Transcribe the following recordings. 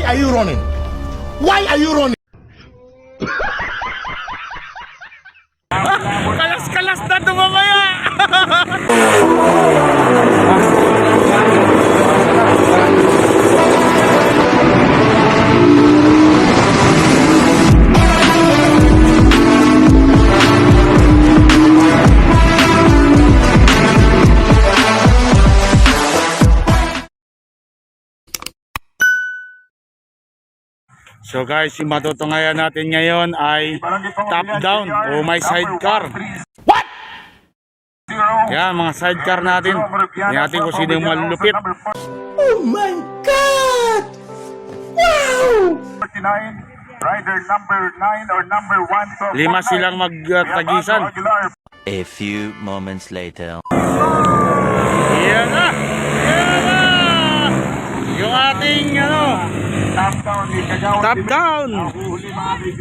are you running? Why are you running? Kalas-kalas na ito mamaya! So guys, yung matutungayan natin ngayon ay top down o may sidecar. What? Yan, mga sidecar natin. Tingnan natin kung sino yung malulupit. Oh my God! Wow! 49, rider number 9 or number 1. 5 silang magtagisan. A few moments later. Yan na! Yan na! Yung ating top down.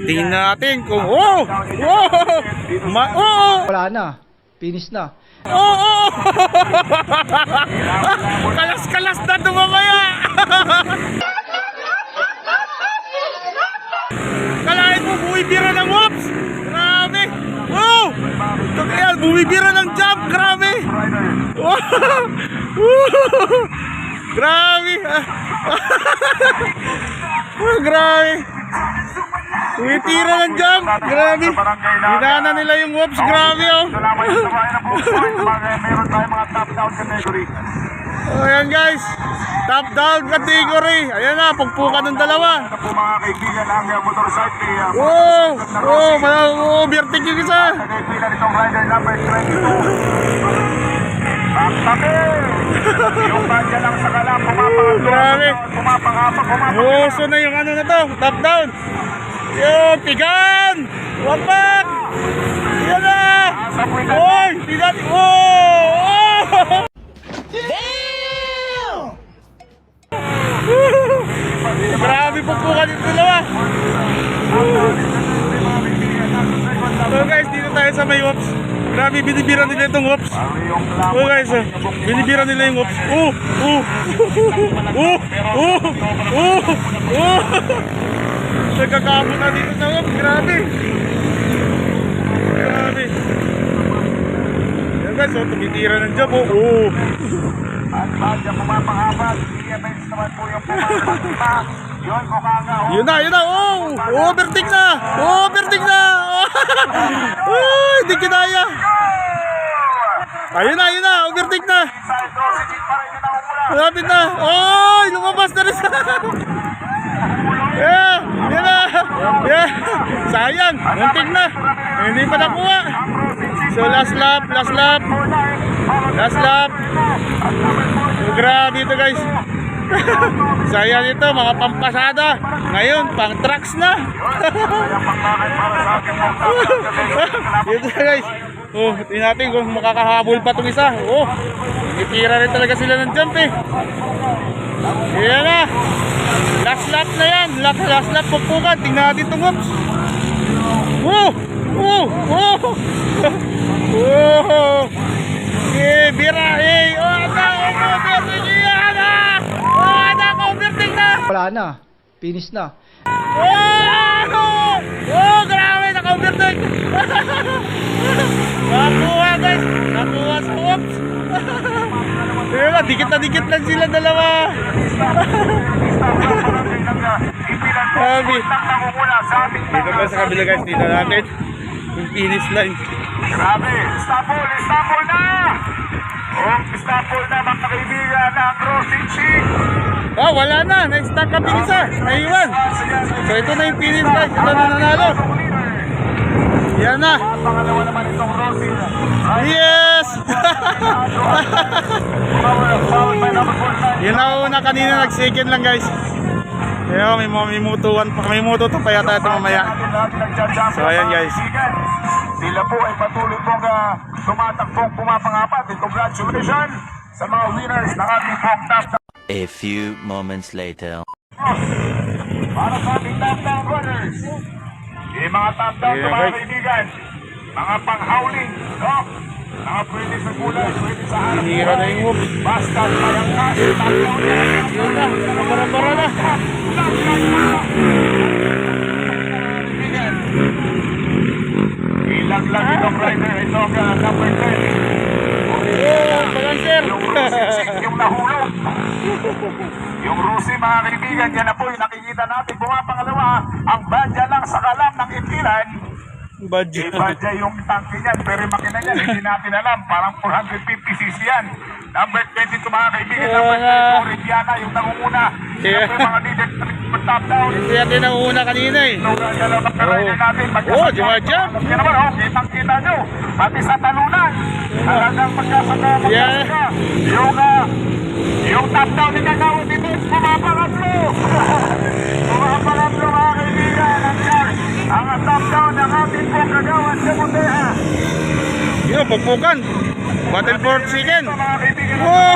Tingnan natin kung Wala na. Finish na. Kalas-kalas na ito mamaya. Kalahin mo bumibira ng whoops. Grabe. Wow. Kaya bumibira ng jump. Grabe. Grabe. Grabe. Tumitira ng jump. Grabe. Hinana nila yung whoops. Grabe oh. Ayan guys. Top down category. Ayan na. Pagpukan ng dalawa. Mga kaibigan ang motorcycle. Overtake yung isa. Kaibigan itong rider number 22. Yung kanya lang sa kalam, Grabe. pumapangapak. Uso na yung ano na to, top down. Yung tigan. Wapak. Yan na. Oy, tigan. Grabe pagpukan yung dalawa. So guys, dito tayo sa may whoops. Grabe, binibira nila itong whoops. Oh guys, binibira nila yung whoops. Nagkakabot na dito sa whoops. Grabe. Grabe. Yan guys, tumitira ng job. At bagya pumapangapat, i-events naman po yung pumapangapat. Yun, mukha nga. Yun na. Overtake na. Hindi kinaya. Ayun na. Overtake na. Malapit na. Lumabas na rin. Yan na. Sayang. Muntik na. Hindi pa nakuha. So last lap. Grabe ito guys. Sayang ito, mga pampasada. Ngayon, pang trucks na. Ito guys. Tingnan natin kung makakahabol pa itong isa. Itira rin talaga sila ng jump eh. Yan na. Last lap na yan. Last lap pagpukan. Tingnan natin itong whoops. Bira Wala na. Finish na. Grabe, naka-overtake. Nakuha guys. Nakuha sa whoops. Dikit lang sila dalawa. Grabe. Dito guys sa kabila guys. Dito natin yung finish line. Grabe, Istanbul na! Istanbul na mga kaibigan ng Rosicik. Wala na. Na-stack up yung isa. Naiwan. So ito na yung finish guys. Ito na nanalo. Yan na. Pangalawa naman itong Rosy. Yes! Yun na una kanina. Nag-second lang guys. Kaya may mutuan pa. May mututo pa yata ito mamaya. So ayan guys. Sila po ay patuloy pong tumatakbong pumapangapat. Congratulations sa mga winners ng ating pong top down. A few moments later. Para sa ating top down runners. Yung mga top down Yeah, mga guys. kaibigan. Mga panghauling. Pwede sa gulay, pwede sa harap. Hinira na yung hoop. Basta mayangkas, tatlo na. Yun na, nakabara-bara na. Ilaglag itong rider, itong number 10. Oh, balancer. Yung nahulog. Yung Rusi, mga kaibigan, yan na po yung nakikita natin. Pumapangalawa, ang badya lang sa kalam ng itilan. Badya. Badya yung tangke niyan, pero yung makina niyan, hindi natin alam. Parang 450cc yan. Number 22, mga kaibigan, number 34, Riviana, yung nangunguna. Yeah. Siyempre, mga leader, top down. Hindi natin nauna kanina eh. Oh, jumajump. Kitang-kita nyo, pati sa talunan, talagang magkasama Yeah. yung top down ni Kagawad dito, pumapangatlo. Pumapangatlo, mga kaibigan, ang top down ng ating pong Kagawad sa Muteha. Yun, pagpukan. Battle for chicken. Mga kaibigan, Oh,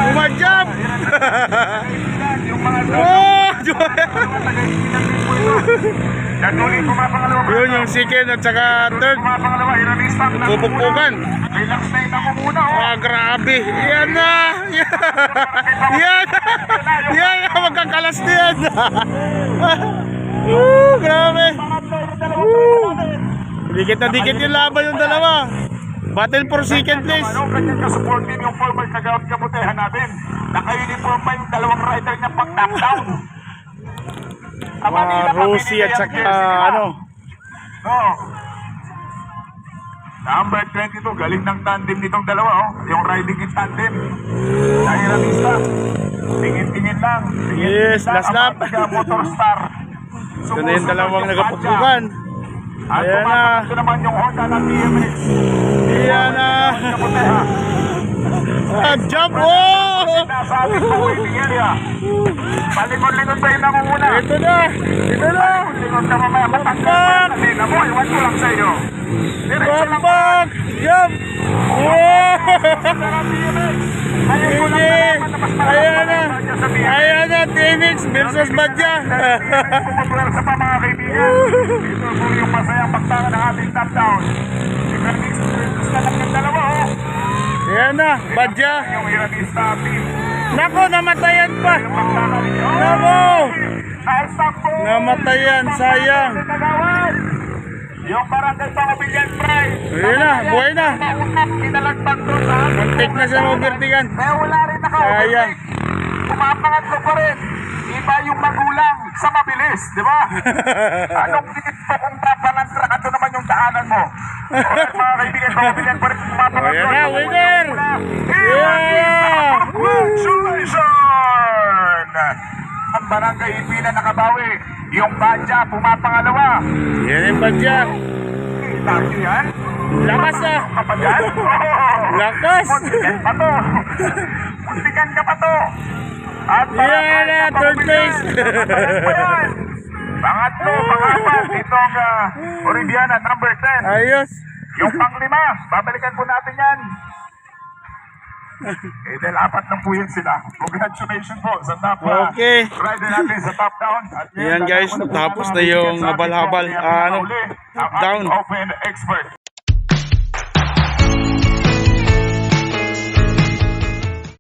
umajump. yung mga Oh, Natuloy pumapangalawa. yun yung chicken at saka third. Pumapangalawa, iranistang na. Pupukpukan. Relax na yung namumuna, oh. Ah, grabe. Yan na. Yan. Yan na. Magkakalas na yan. Grabe. Dikit na dikit yung laban yung dalawa. Battle for second place. Ano, ganyan ka-support din yung former Kagawad Kamutehan natin. Naka-uniform pa yung dalawang rider niya pag-knockdown. Mga Rosie at saka ano. No. Number 22, galing ng tandem nitong dalawa, oh. Yung riding in tandem. Nahiramista. Tingin-tingin lang. Yes, last lap. Motor Star. Ito na yung dalawang nagapuplukan. At Ayan na. pumapagat naman yung Honda ng DMX. Ayan na. Kamutehan. Ah, jump! Oh! Nasa ating waiting area. Palikod-likod ba yung nangunguna? Ito na! Ito na! Palikod na mamaya. Matanggal na din ako. Iwan ko lang sa iyo. Diretso lang ba? Back! Jump! Oh! Ngayon ko lang nalaman na mas malakas Ayan na! pa rin sa BMX. Ayan na! Phoenix versus Badya! Pumupular sa pa mga kaibigan. Ito po yung masayang pagtanga ng ating top down. Iranista versus na lang ng dalawa. Ayan na! Badya! Yung Iranista team. Nako! Namatayan pa! Yung pagtanga ninyo. Nako! Nasa po. Namatayan! Sayang! Kagawad. Yung barangay Pangobilyan Pride. Ayan na! Buhay na! Kinalagpag doon sa ating Muntik na siya mabertigan! kaya wala rin Sayang. naka-overtake. Pumapangatlo pa rin. Iba yung magulang sa mabilis, di ba? Anong tingin mo kung papangantra ka naman yung daanan mo? Alright, mga kaibigan, Pangobilyan pa rin pumapangatlo. Ayan na, winner! Yeah! Congratulations! Ang barangay Ipina nakabawi. Yung Badya pumapangalawa. Yan yung Badya! Tayo yan? Lakas ah! Kapatyan? Lakas! Muntikan pa to. Muntikan ka pa to. At Yan na! Third place! Pangatlo, pangapat. Itong Oribiana, number 10. Ayos! Yung panglima, babalikan po natin yan. Dahil apat na po yun sila. Congratulations po sa top Okay. rider natin sa top down. At Yan guys, dadako po tapos sa na yung mga habal-habal, kaibigan sa ating ano, huli, ang down. ating open expert.